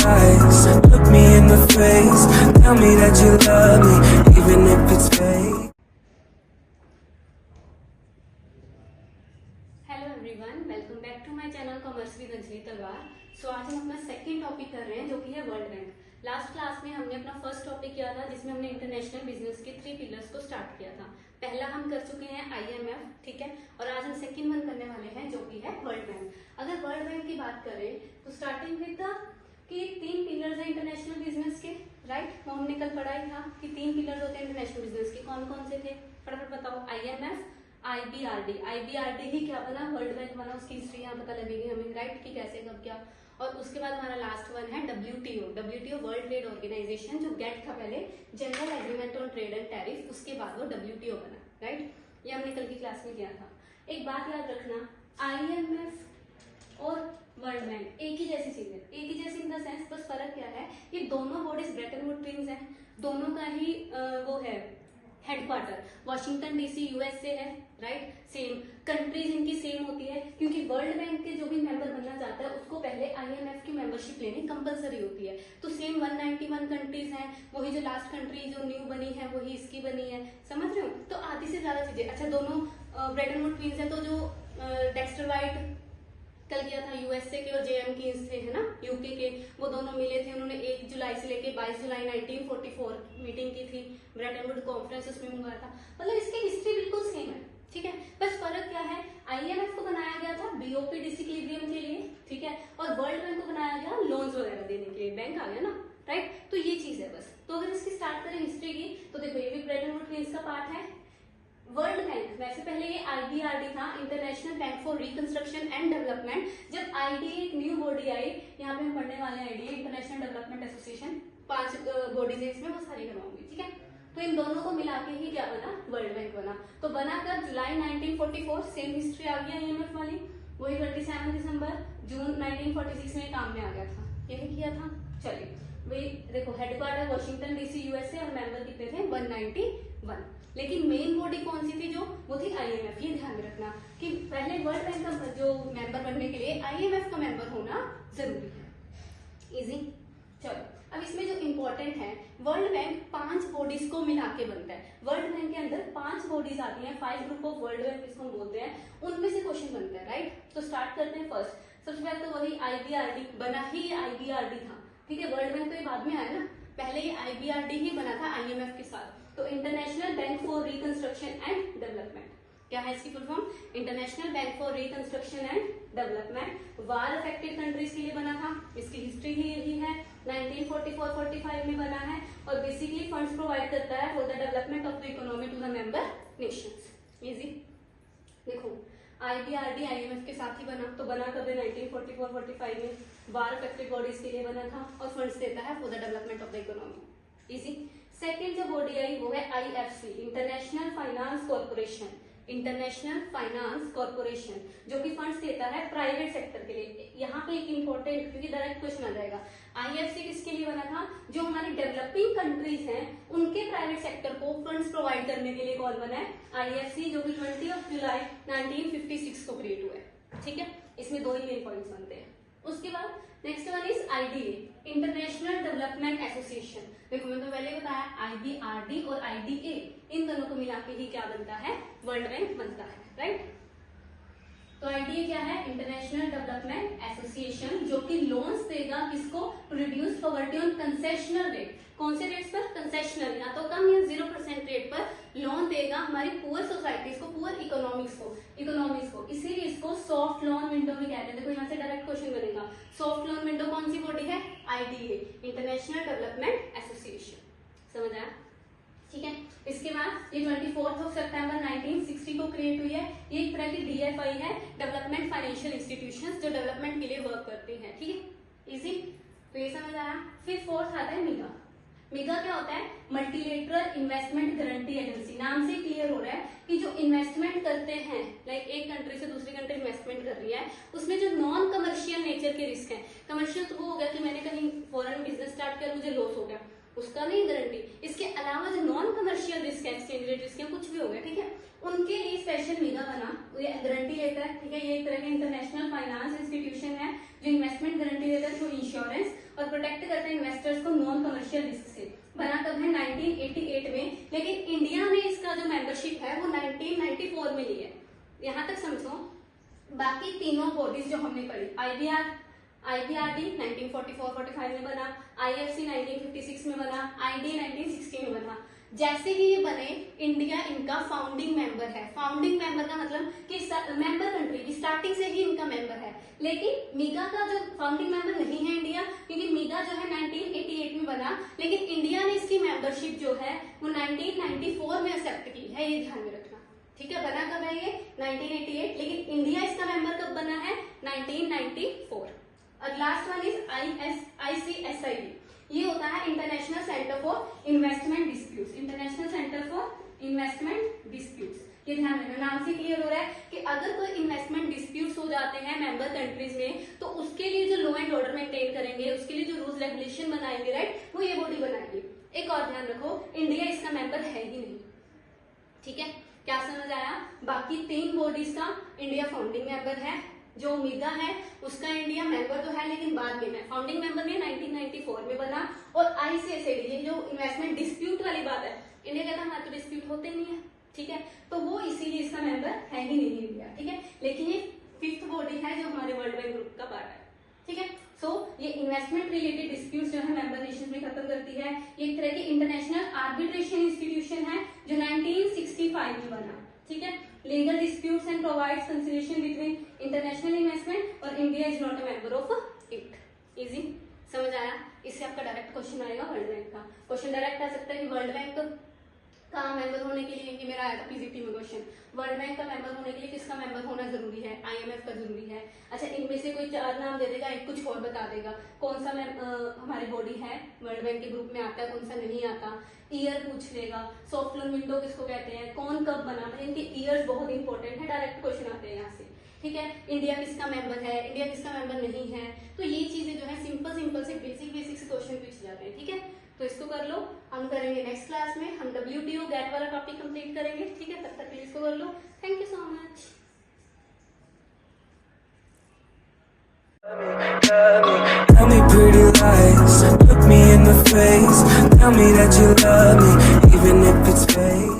lies. Look me in the face, tell me that you love me, even if it's fake. Hello everyone, welcome back to my channel commerce with Anjali Talwar. So आज हम अपना second topic कर रहे हैं जो कि है world bank. Last class में हमने अपना फर्स्ट टॉपिक किया था जिसमें हमने इंटरनेशनल बिजनेस के 3 पिलर्स को स्टार्ट किया था। पहला हम कर चुके हैं IMF, ठीक है, और आज हम सेकंड वन करने वाले हैं जो कि है वर्ल्ड बैंक। अगर वर्ल्ड बैंक की बात करें तो स्टार्टिंग विद द कि 3 पिलर्स है इंटरनेशनल बिजनेस के, राइट। वो हमने कल पढ़ा ही था कि 3 पिलर्स होते हैं इंटरनेशनल बिजनेस के। कौन कौन से थे फटाफट बताओ। IMF, IBRD ही क्या बना, वर्ल्ड बैंक बना। उसकी हिस्ट्री यहाँ पता लगेगी हमें, राइट, कि कैसे कब क्या। और उसके बाद हमारा लास्ट वन है WTO वर्ल्ड ट्रेड ऑर्गेनाइजेशन, जो गेट था पहले, general agreement on trade and tariff, उसके बाद वो WTO बना, राइट। ये हमने कल की क्लास में किया था। एक बात याद रखना, IMF और वर्ल्ड बैंक एक ही जैसी चीज है, एक ही जैसी इन द सेंस, बस फर्क क्या है, ये दोनों बॉडीज ब्रेटन वुड ट्विन्स हैं, दोनों का ही वो है हेडक्वार्टर वॉशिंगटन DC USA है, राइट। सेम कंट्रीज इनकी सेम होती है, क्योंकि वर्ल्ड बैंक के जो भी मेंबर बनना चाहता है उसको पहले IMF की मेंबरशिप लेनी कंपलसरी होती है। तो सेम 191 कंट्रीज हैं, वही जो लास्ट कंट्री जो न्यू बनी है वही इसकी बनी है, समझ रहे हो। तो आधी से ज्यादा चीजें, अच्छा दोनों ब्रेटन वुड ट्विन्स है, तो जो डेक्स्टर वाइट कल किया था USA के और JM कीन्स थे, है ना, UK के, वो दोनों मिले थे। उन्होंने 1 जुलाई से लेके 22 जुलाई 1944 मीटिंग की थी, ब्रेटन वुड कॉन्फ्रेंस उसमें हुआ था। मतलब इसकी हिस्ट्री बिल्कुल सेम है, ठीक है। बस फर्क क्या है, IMF को बनाया गया था BOP डिसइक्विलिब्रियम के लिए, ठीक है, और वर्ल्ड बैंक को बनाया गया लोन्स वगैरह देने के लिए, बैंक आ गया ना, राइट। तो ये चीज है बस। तो अगर इसकी स्टार्ट करें हिस्ट्री की, तो देखो ये भी ब्रेटन वुड ट्विन्स का पार्ट है। वर्ल्ड बैंक वैसे पहले ये IBRD था, international bank for reconstruction and development. जब IDA एक न्यू बॉडी आई, यहाँ पे हम पढ़ने वाले हैं IDA international development association, 5 bodies है इसमें, वो सारी करवाऊंगी, ठीक है। तो इन दोनों को मिला के ही क्या बना, वर्ल्ड बैंक बना। तो बना कब, जुलाई 1944, सेम हिस्ट्री आ गई IMF वाली, वही 27 दिसंबर, जून 1946 में काम में आ गया था, यही किया था। चलिए वही देखो, हेडक्वार्टर वॉशिंगटन DC USA और मेंबर कितने थे, 191। लेकिन मेन बॉडी कौन सी थी, जो वो थी IMF। ये ध्यान में रखना कि पहले वर्ल्ड बैंक का जो मेंबर बनने के लिए IMF का मेंबर होना जरूरी है। इजी। चलो अब इसमें जो इंपॉर्टेंट है, वर्ल्ड बैंक 5 बॉडीज को मिला के बनता है। वर्ल्ड बैंक के अंदर 5 बॉडीज आती हैं, 5 ग्रुप ऑफ वर्ल्ड बैंक जिसको हम बोलते हैं, उनमें से क्वेश्चन बनता है, राइट। तो स्टार्ट करते हैं फर्स्ट। सबसे पहले तो वही IBRD बना ही IBRD था, ठीक है। वर्ल्ड बैंक तो ये बाद में आया ना, पहले ये IBRD ही बना था IMF के साथ। तो international bank for reconstruction and development, क्या है इसकी full form, international bank for reconstruction and development. War affected countries के लिए बना था, इसकी हिस्ट्री ही यही है, 1944-45 में बना है, और बेसिकली फंड्स प्रोवाइड करता है for the development of the economy to the member nations. Easy. देखो IBRD IMF के साथ ही बना, तो बना कब 1944-45 में, वार अफेक्टेड बॉडीज के लिए बना था, और फंड्स देता है for the development of the economy. Easy. Second जो बॉडी आई वो है IFC, international finance corporation, international finance corporation, जो कि फंड्स देता है प्राइवेट सेक्टर के लिए। यहाँ पे एक इंपॉर्टेंट, क्योंकि डायरेक्ट क्वेश्चन आ जाएगा, IFC किसके लिए बना था, जो हमारे डेवलपिंग कंट्रीज हैं उनके प्राइवेट सेक्टर को फंड्स प्रोवाइड करने के लिए कौन बना है, IFC, जो कि 20 जुलाई 1956 को क्रिएट हुआ है, ठीक है। इसमें 2 ही मेन पॉइंट्स बनते हैं। उसके बाद next one is IDA, international development association. देखो मैंने तो पहले बताया, IBRD और IDA, इन दोनों को मिला के ही क्या बनता है, वर्ल्ड बैंक बनता है, राइट। तो IDA क्या है, इंटरनेशनल डेवलपमेंट एसोसिएशन, जो कि लोन्स देगा किसको, to reduce poverty on concessional rate. कौन से रेट्स पर, कंसेशनल, या तो कम या 0% रेट पर लोन देगा हमारी पुअर सोसाइटीज को, पुअर इकोनॉमिक्स को। इसीलिए इसको सॉफ्ट लोन विंडो भी कहते हैं। देखो यहाँ से डायरेक्ट क्वेश्चन बनेगा, सॉफ्ट लोन विंडो कौन सी बॉडी है, IDA, इंटरनेशनल डेवलपमेंट एसोसिएशन, समझ आया, ठीक है। इसके बाद ये 24 सितंबर 1960 को क्रिएट हुई है। ये एक तरह की DFI है, डेवलपमेंट फाइनेंशियल इंस्टीट्यूशंस, जो डेवलपमेंट के लिए वर्क करते हैं, ठीक है। इजी। तो ये समझ आया। फिर फोर्थ आता है MIGA। MIGA क्या होता है, मल्टीलेटरल इन्वेस्टमेंट गारंटी एजेंसी। नाम से क्लियर हो रहा है कि जो इन्वेस्टमेंट करते हैं, लाइक एक कंट्री से दूसरी कंट्री इन्वेस्टमेंट कर रही है, उसमें जो नॉन कमर्शियल नेचर के रिस्क हैं, कमर्शियल तो वो हो गया कि मैंने कहीं फॉरेन बिजनेस स्टार्ट किया, मुझे लॉस हो गया, उसका नहीं गारंटी। इसके अलावा जो नॉन कमर्शियल रिस्क है, एक्सचेंज रेट रिस्क है, कुछ भी हो गया, ठीक है, उनके लिए स्पेशल MIGA बना, ये गारंटी लेता है, ठीक है। ये एक तरह का इंटरनेशनल फाइनेंस इंस्टीट्यूशन है जो इन्वेस्टमेंट गारंटी देता है थ्रू इंश्योरेंस, और प्रोटेक्ट करता है इन्वेस्टर्स को नॉन कमर्शियल रिस्क से। बना कब है? 1988 में, लेकिन इंडिया ने इसका जो मेंबरशिप है वो 1994 में ली है। यहाँ तक समझो। बाकी तीनों बॉडीज जो हमने पढ़ी, IBRD 1944-45 में बना, IFC 1956 में बना, ID 1960 में बना। जैसे ही ये बने, इंडिया इनका फाउंडिंग मेंबर है। फाउंडिंग मेंबर का मतलब कि मेंबर कंट्री की स्टार्टिंग से ही इनका मेंबर है। लेकिन मीगा का जो फाउंडिंग मेंबर नहीं है इंडिया, क्योंकि मीगा जो है 1988 में बना, लेकिन इंडिया ने इसकी मेंबरशिप जो है वो 1994 में एक्सेप्ट की है। ये ध्यान में रखना, ठीक है। बना कब है ये? 1988, लेकिन इंडिया इसका मेंबर कब बना है? 1994। और लास्ट वन इज ICSID। ये होता है international centre for investment disputes. International centre for investment disputes. ये ध्यान रखना, नाम से क्लियर हो रहा है कि अगर कोई इन्वेस्टमेंट डिस्प्यूट्स हो जाते हैं मेंबर कंट्रीज में, तो उसके लिए जो लॉ एंड ऑर्डर मेंटेन करेंगे, उसके लिए जो रूल्स रेगुलेशन बनाएंगे, राइट, वो ये बॉडी बनाएगी। एक और ध्यान रखो, इंडिया इसका मेंबर है ही नहीं, ठीक है। क्या समझ आया? बाकी तीन बॉडीज का इंडिया फाउंडिंग मेंबर है। जो मीगा है उसका इंडिया मेंबर तो है, लेकिन बाद में फाउंडिंग मेंबर ने 1994 में बना। और ICSID, ये जो इन्वेस्टमेंट डिस्प्यूट वाली बात है, इंडिया कहता है हमारे तो डिस्प्यूट होते नहीं है, ठीक है, तो वो इसीलिए इसका मेंबर है ही नहीं इंडिया, ठीक है। लेकिन ये फिफ्थ बॉडी है जो हमारे वर्ल्ड बैंक ग्रुप का पार्ट है, ठीक है। सो ये इन्वेस्टमेंट रिलेटेड डिस्प्यूट जो है मेंबर नेशन में खत्म करती है। ये एक तरह की इंटरनेशनल आर्बिट्रेशन इंस्टीट्यूशन है जो 1965 में बना, ठीक है। Legal disputes and provides conciliation between international investment, और India is not a member of it. Easy समझ आया? इससे आपका डायरेक्ट क्वेश्चन आएगा वर्ल्ड बैंक का। क्वेश्चन डायरेक्ट आ सकता है कि वर्ल्ड बैंक का मेंबर होने के लिए, कि मेरा आया था पीजीटी में क्वेश्चन, वर्ल्ड बैंक का मेंबर होने के लिए किसका मेंबर होना जरूरी है? IMF का जरूरी है। अच्छा, इनमें से कोई चार नाम दे देगा, एक कुछ और बता देगा कौन सा हमारी बॉडी है वर्ल्ड बैंक के ग्रुप में आता है, कौन सा नहीं आता। ईयर पूछ लेगा, सॉफ्ट लोन विंडो किसको कहते हैं, कौन कब बना, इनके ईयर्स बहुत इंपॉर्टेंट है, डायरेक्ट क्वेश्चन आते हैं यहाँ से, ठीक है। इंडिया किसका मेंबर है, इंडिया किसका मेंबर नहीं है, तो ये चीजें जो है सिंपल से बेसिक से क्वेश्चन पूछ जाते हैं, ठीक है। तो इसको कर लो, हम करेंगे नेक्स्ट क्लास में, हम WTO गैट वाला टॉपिक कंप्लीट करेंगे, ठीक है। तब तक इसको कर लो। Thank you so much. Tell me pretty lies, look me in the face. Tell me that you love me, even if it's fake.